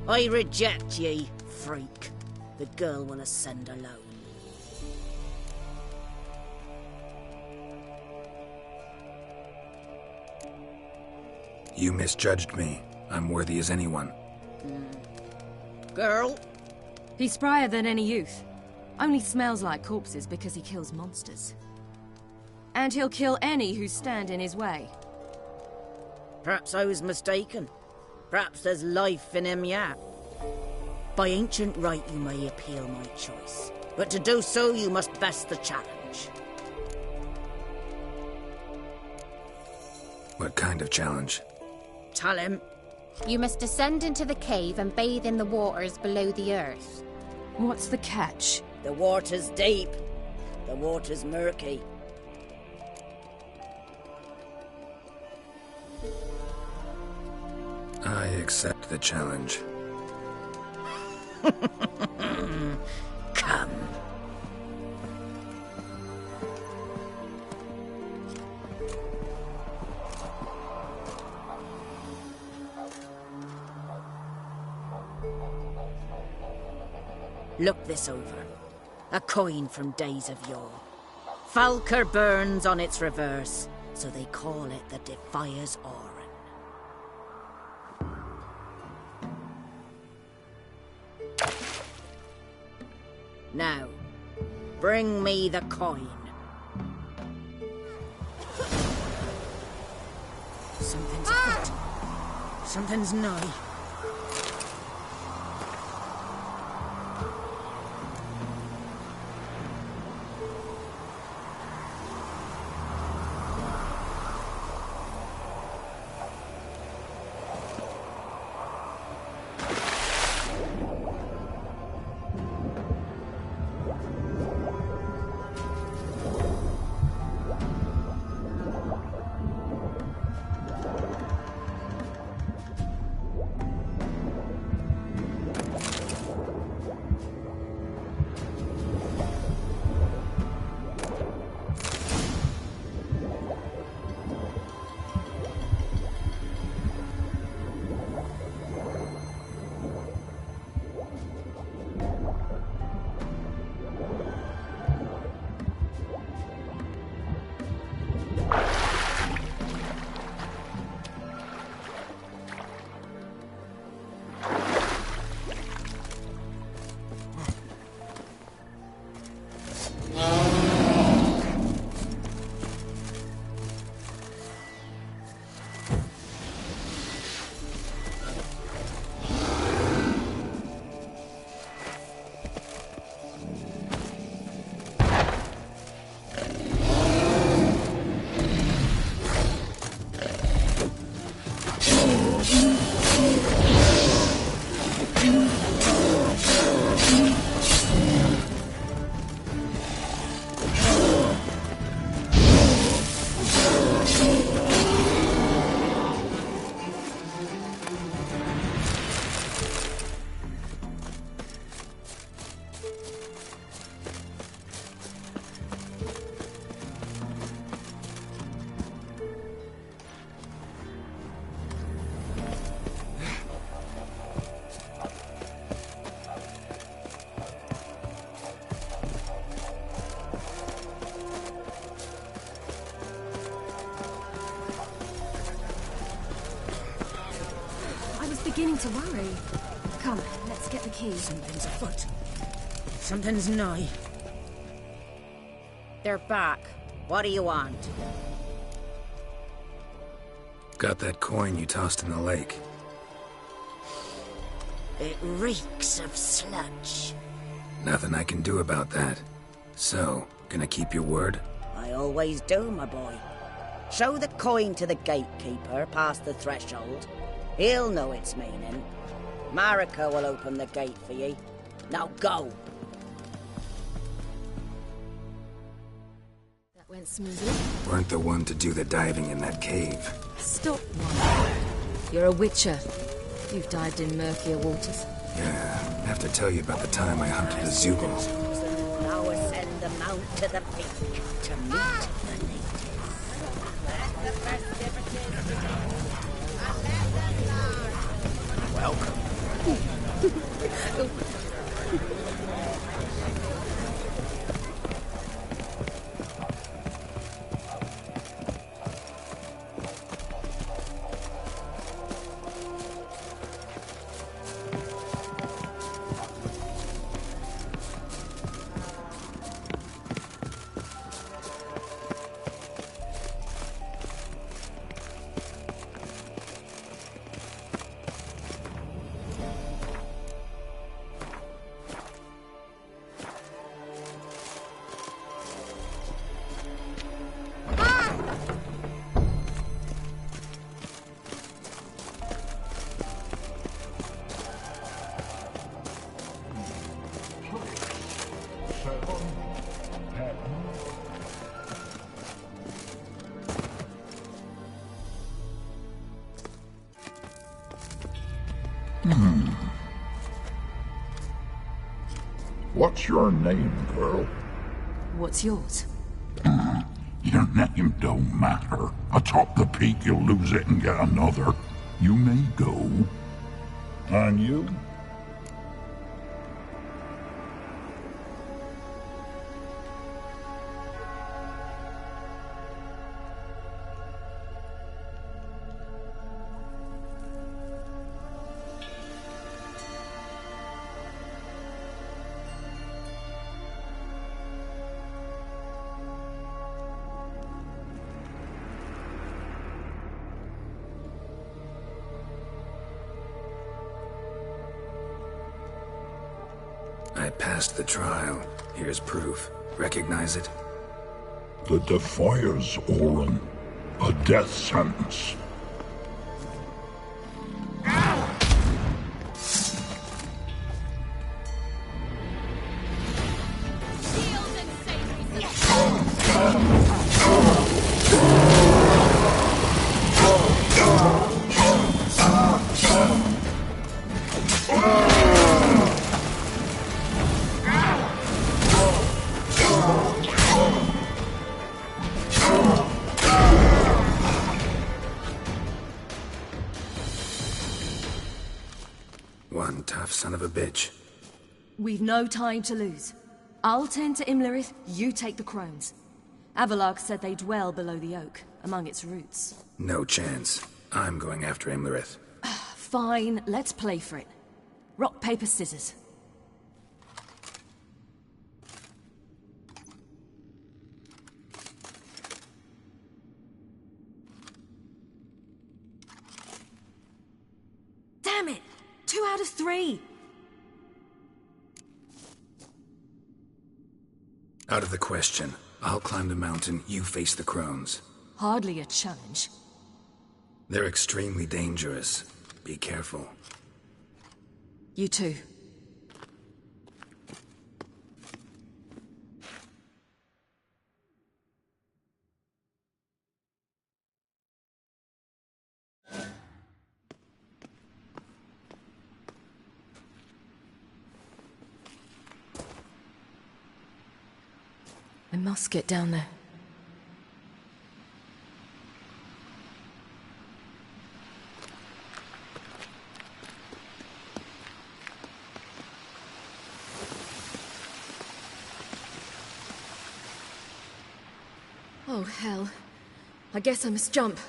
I reject ye, freak. The girl will ascend alone. You misjudged me. I'm worthy as anyone. Girl? He's sprier than any youth. Only smells like corpses because he kills monsters. And he'll kill any who stand in his way. Perhaps I was mistaken. Perhaps there's life in him yet. By ancient right you may appeal my choice. But to do so you must best the challenge. What kind of challenge? Tell him. You must descend into the cave and bathe in the waters below the earth. What's the catch? The water's deep. The water's murky. accept the challenge. Come. Look this over. A coin from days of yore. Falker burns on its reverse, so they call it the Defier's Oran. Now, bring me the coin. Something's afoot. Something's nigh. Beginning to worry. Come, let's get the key. Something's afoot. Something's nigh. They're back. What do you want? Got that coin you tossed in the lake. It reeks of sludge. Nothing I can do about that. So, gonna keep your word? I always do, my boy. Show the coin to the gatekeeper past the threshold. He'll know its meaning. Marika will open the gate for ye. Now go! That went smoothly. Weren't the one to do the diving in that cave. Stop, Mom. You're a witcher. You've dived in murkier waters. Yeah, I have to tell you about the time I hunted a Zugel. Now ascend the mount to the peak to meet the natives. Welcome. What's your name, girl? What's yours? Your name don't matter. Atop the peak, you'll lose it and get another. You may go. And you? I passed the trial. Here's proof. Recognize it? The Defier's Orin. A death sentence. One tough son of a bitch. We've no time to lose. I'll tend to Imlerith, you take the crones. Avalark said they dwell below the oak, among its roots. No chance. I'm going after Imlerith. Fine, let's play for it. Rock, paper, scissors. Damn it! 2 out of 3! Out of the question. I'll climb the mountain, you face the crones. Hardly a challenge. They're extremely dangerous. Be careful. You too. I must get down there. Oh, hell. I guess I must jump.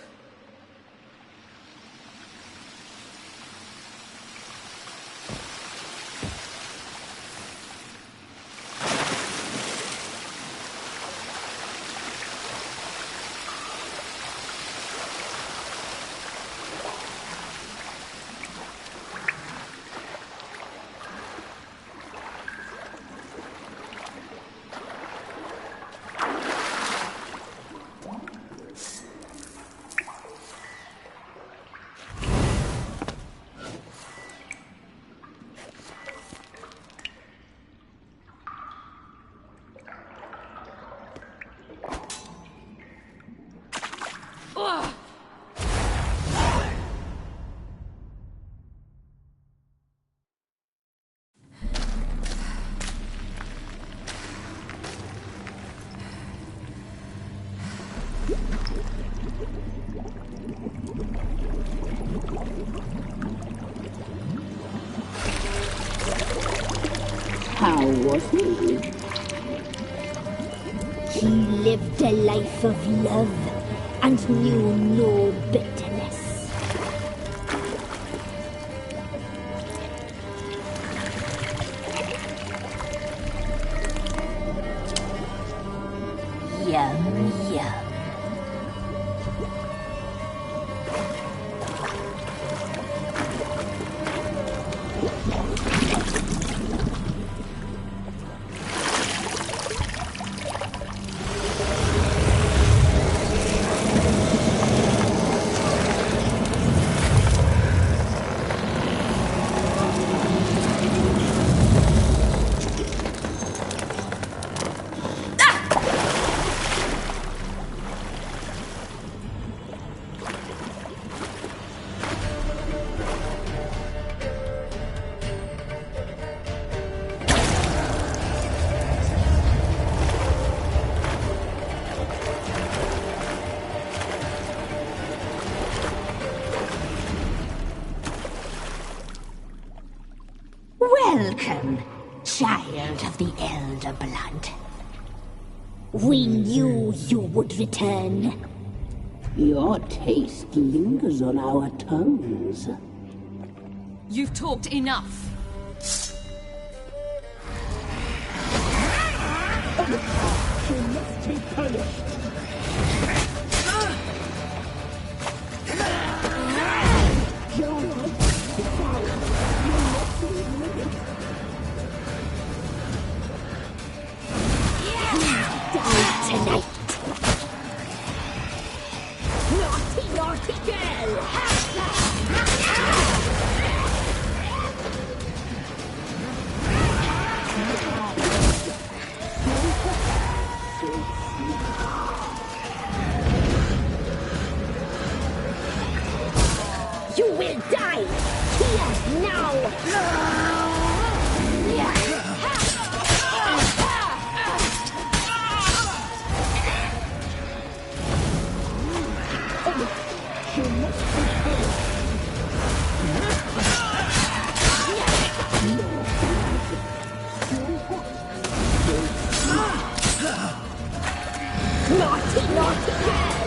How was he? He lived a life of love and knew no bitterness. Yum, yum. child of the Elder Blood. We knew you would return. Your taste lingers on our tongues. You've talked enough. You must be punished. Die tonight. Naughty, naughty girl. You will die here now. Naughty, naughty girl!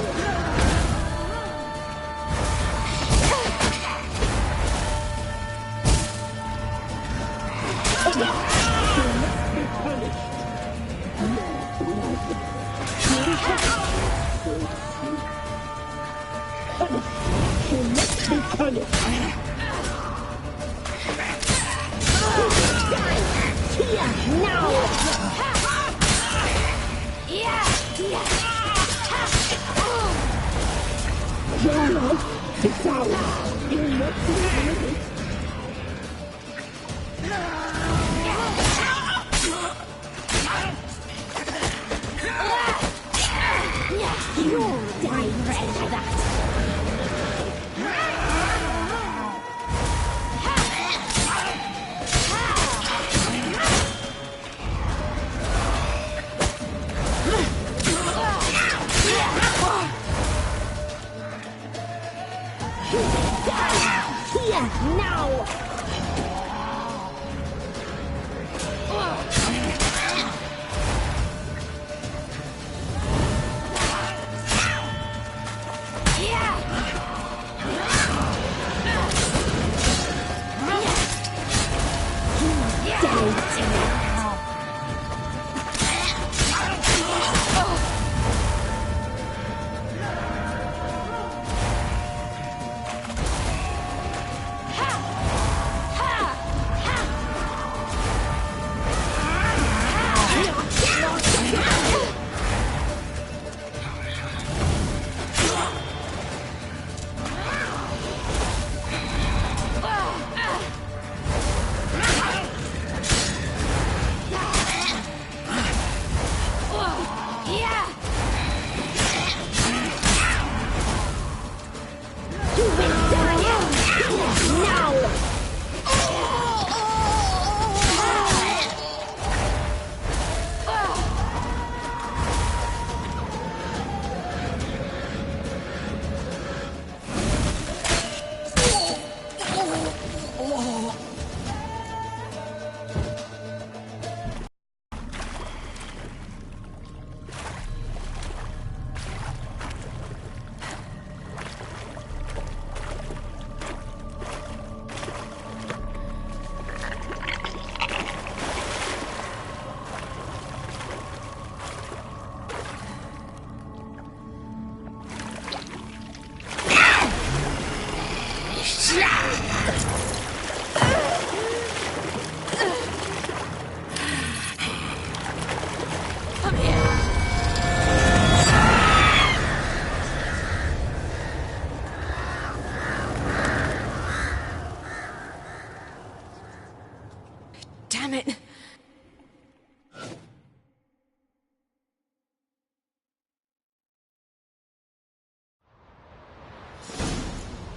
Damn it!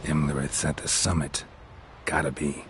Imlerith's at the summit. Gotta be.